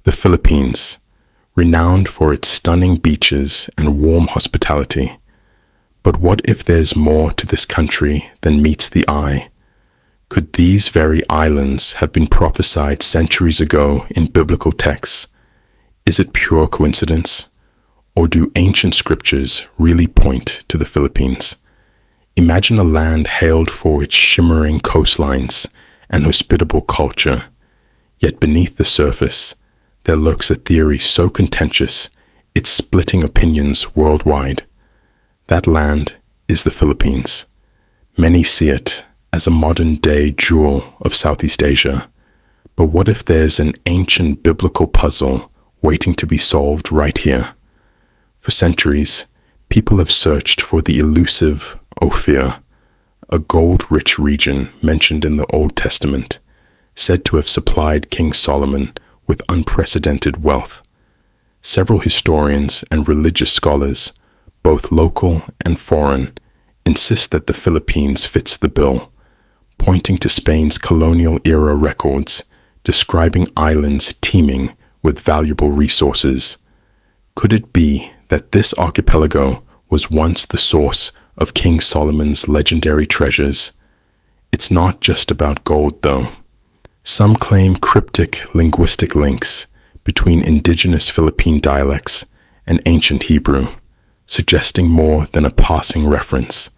The Philippines, renowned for its stunning beaches and warm hospitality. But what if there's more to this country than meets the eye? Could these very islands have been prophesied centuries ago in biblical texts? Is it pure coincidence? Or do ancient scriptures really point to the Philippines? Imagine a land hailed for its shimmering coastlines and hospitable culture, yet beneath the surface, there lurks a theory so contentious it's splitting opinions worldwide. That land is the Philippines. Many see it as a modern-day jewel of Southeast Asia. But what if there's an ancient biblical puzzle waiting to be solved right here? For centuries, people have searched for the elusive Ophir, a gold-rich region mentioned in the Old Testament, said to have supplied King Solomon with unprecedented wealth. Several historians and religious scholars, both local and foreign, insist that the Philippines fits the bill, pointing to Spain's colonial-era records describing islands teeming with valuable resources. Could it be that this archipelago was once the source of King Solomon's legendary treasures? It's not just about gold, though. Some claim cryptic linguistic links between indigenous Philippine dialects and ancient Hebrew, suggesting more than a passing reference.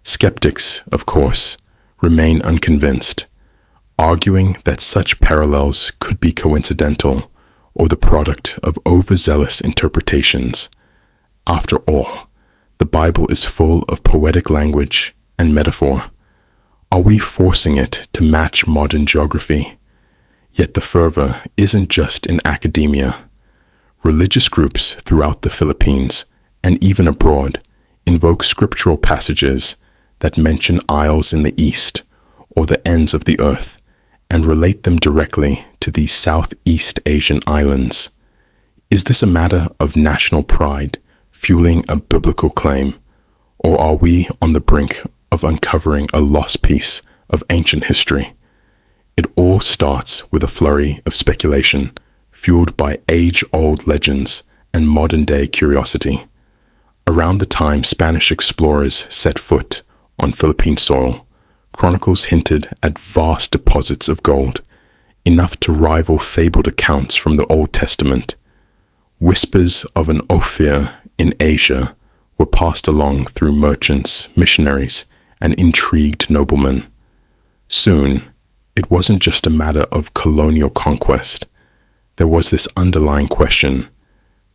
Skeptics, of course, remain unconvinced, arguing that such parallels could be coincidental or the product of overzealous interpretations. After all, the Bible is full of poetic language and metaphor. Are we forcing it to match modern geography? Yet the fervor isn't just in academia. Religious groups throughout the Philippines, and even abroad, invoke scriptural passages that mention isles in the east or the ends of the earth and relate them directly to these Southeast Asian islands. Is this a matter of national pride fueling a biblical claim, or are we on the brink of uncovering a lost piece of ancient history? It all starts with a flurry of speculation, fueled by age-old legends and modern-day curiosity. Around the time Spanish explorers set foot on Philippine soil, chronicles hinted at vast deposits of gold, enough to rival fabled accounts from the Old Testament. Whispers of an Ophir in Asia were passed along through merchants, missionaries, and intrigued noblemen. Soon, it wasn't just a matter of colonial conquest. There was this underlying question: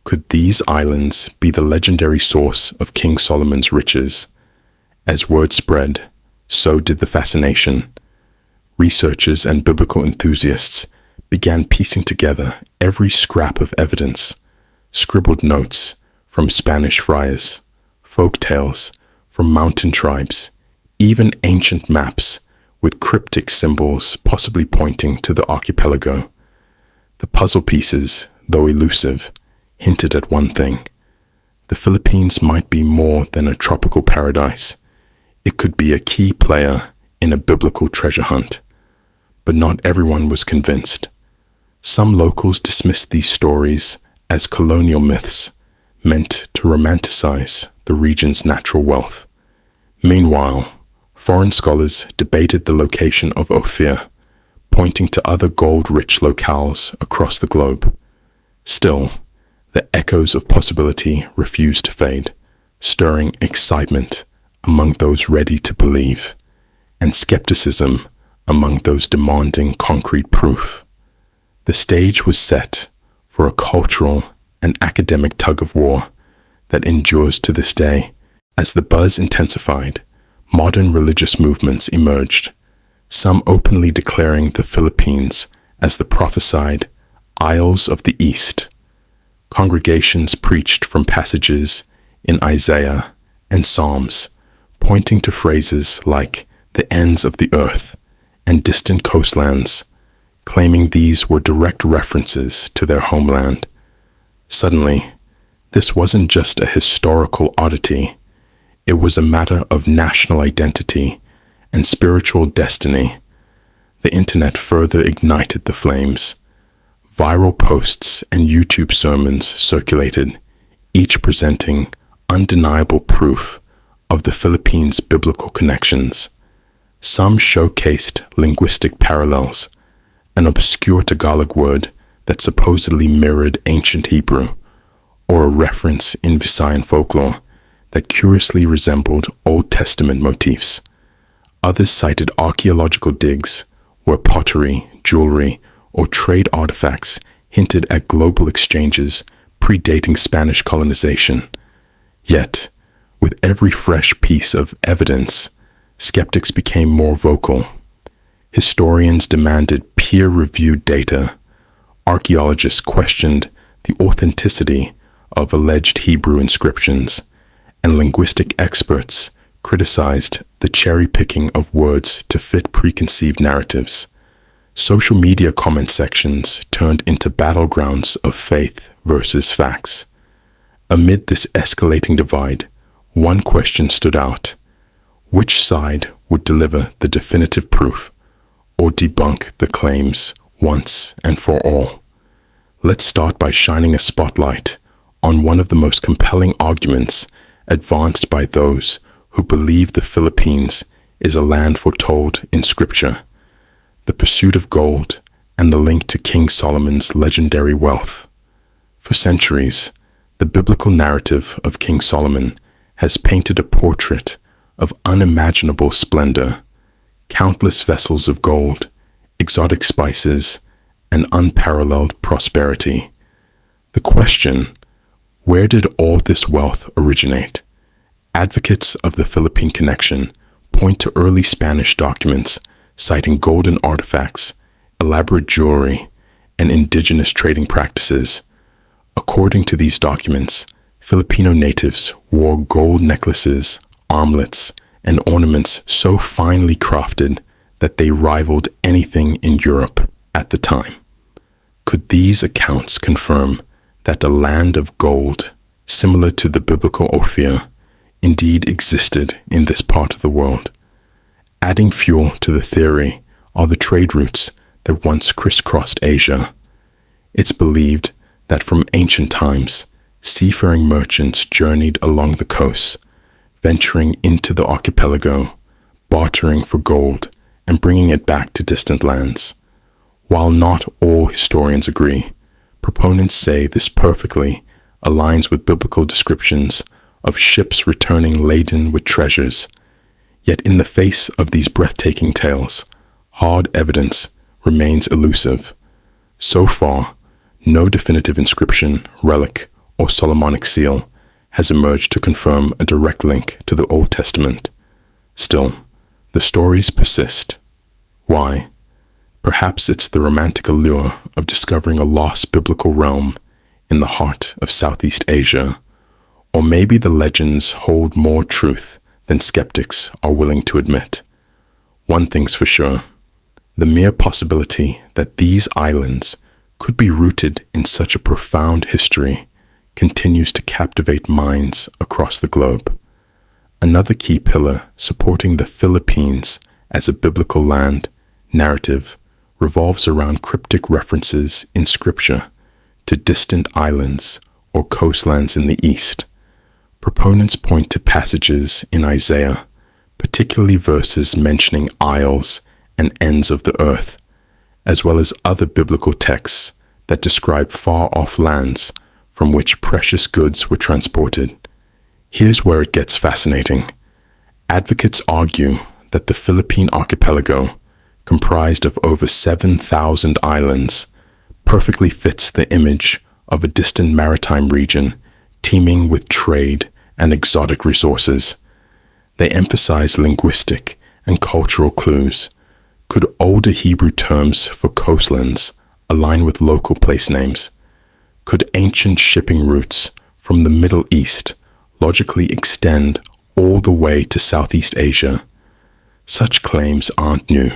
could these islands be the legendary source of King Solomon's riches? As word spread, so did the fascination. Researchers and biblical enthusiasts began piecing together every scrap of evidence, scribbled notes from Spanish friars, folk tales from mountain tribes, even ancient maps with cryptic symbols possibly pointing to the archipelago. The puzzle pieces, though elusive, hinted at one thing: the Philippines might be more than a tropical paradise. It could be a key player in a biblical treasure hunt. But not everyone was convinced. Some locals dismissed these stories as colonial myths meant to romanticize the region's natural wealth. Meanwhile, foreign scholars debated the location of Ophir, pointing to other gold-rich locales across the globe. Still, the echoes of possibility refused to fade, stirring excitement among those ready to believe, and skepticism among those demanding concrete proof. The stage was set for a cultural and academic tug-of-war that endures to this day. As the buzz intensified, modern religious movements emerged, some openly declaring the Philippines as the prophesied Isles of the East. Congregations preached from passages in Isaiah and Psalms, pointing to phrases like the ends of the earth and distant coastlands, claiming these were direct references to their homeland. Suddenly, this wasn't just a historical oddity. It was a matter of national identity and spiritual destiny. The internet further ignited the flames. Viral posts and YouTube sermons circulated, each presenting undeniable proof of the Philippines' biblical connections. Some showcased linguistic parallels, an obscure Tagalog word that supposedly mirrored ancient Hebrew, or a reference in Visayan folklore that curiously resembled Old Testament motifs. Others cited archaeological digs where pottery, jewelry, or trade artifacts hinted at global exchanges predating Spanish colonization. Yet, with every fresh piece of evidence, skeptics became more vocal. Historians demanded peer-reviewed data. Archaeologists questioned the authenticity of alleged Hebrew inscriptions, and linguistic experts criticized the cherry-picking of words to fit preconceived narratives. Social media comment sections turned into battlegrounds of faith versus facts. Amid this escalating divide, one question stood out: which side would deliver the definitive proof or debunk the claims once and for all? Let's start by shining a spotlight on one of the most compelling arguments advanced by those who believe the Philippines is a land foretold in Scripture: the pursuit of gold and the link to King Solomon's legendary wealth. For centuries, the biblical narrative of King Solomon has painted a portrait of unimaginable splendor: countless vessels of gold, exotic spices, and unparalleled prosperity. The question: where did all this wealth originate? Advocates of the Philippine connection point to early Spanish documents citing golden artifacts, elaborate jewelry, and indigenous trading practices. According to these documents, Filipino natives wore gold necklaces, armlets, and ornaments so finely crafted that they rivaled anything in Europe at the time. Could these accounts confirm that a land of gold, similar to the biblical Ophir, indeed existed in this part of the world? Adding fuel to the theory are the trade routes that once crisscrossed Asia. It's believed that from ancient times, seafaring merchants journeyed along the coast, venturing into the archipelago, bartering for gold, and bringing it back to distant lands. While not all historians agree, proponents say this perfectly aligns with biblical descriptions of ships returning laden with treasures. Yet in the face of these breathtaking tales, hard evidence remains elusive. So far, no definitive inscription, relic, or Solomonic seal has emerged to confirm a direct link to the Old Testament. Still, the stories persist. Why? Perhaps it's the romantic allure of discovering a lost biblical realm in the heart of Southeast Asia, or maybe the legends hold more truth than skeptics are willing to admit. One thing's for sure: the mere possibility that these islands could be rooted in such a profound history continues to captivate minds across the globe. Another key pillar supporting the Philippines as a biblical land narrative revolves around cryptic references in Scripture to distant islands or coastlands in the east. Proponents point to passages in Isaiah, particularly verses mentioning isles and ends of the earth, as well as other biblical texts that describe far-off lands from which precious goods were transported. Here's where it gets fascinating. Advocates argue that the Philippine archipelago, comprised of over 7,000 islands, perfectly fits the image of a distant maritime region teeming with trade and exotic resources. They emphasize linguistic and cultural clues. Could older Hebrew terms for coastlands align with local place names? Could ancient shipping routes from the Middle East logically extend all the way to Southeast Asia? Such claims aren't new.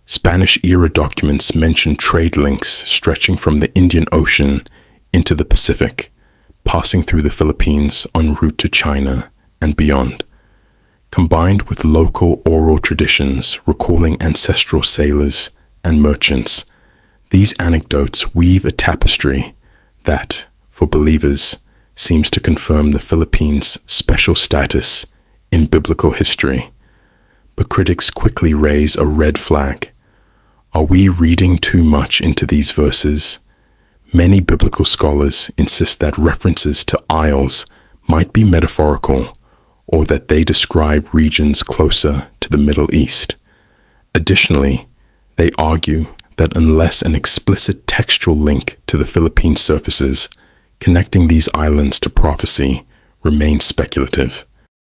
Spanish-era documents mention trade links stretching from the Indian Ocean into the Pacific, passing through the Philippines en route to China and beyond. Combined with local oral traditions recalling ancestral sailors and merchants, These anecdotes weave a tapestry that, for believers, seems to confirm the Philippines' special status in biblical history. But critics quickly raise a red flag. Are we reading too much into these verses? Many biblical scholars insist that references to isles might be metaphorical, or that they describe regions closer to the Middle East. Additionally, they argue that unless an explicit textual link to the Philippines surfaces, connecting these islands to prophecy remains speculative.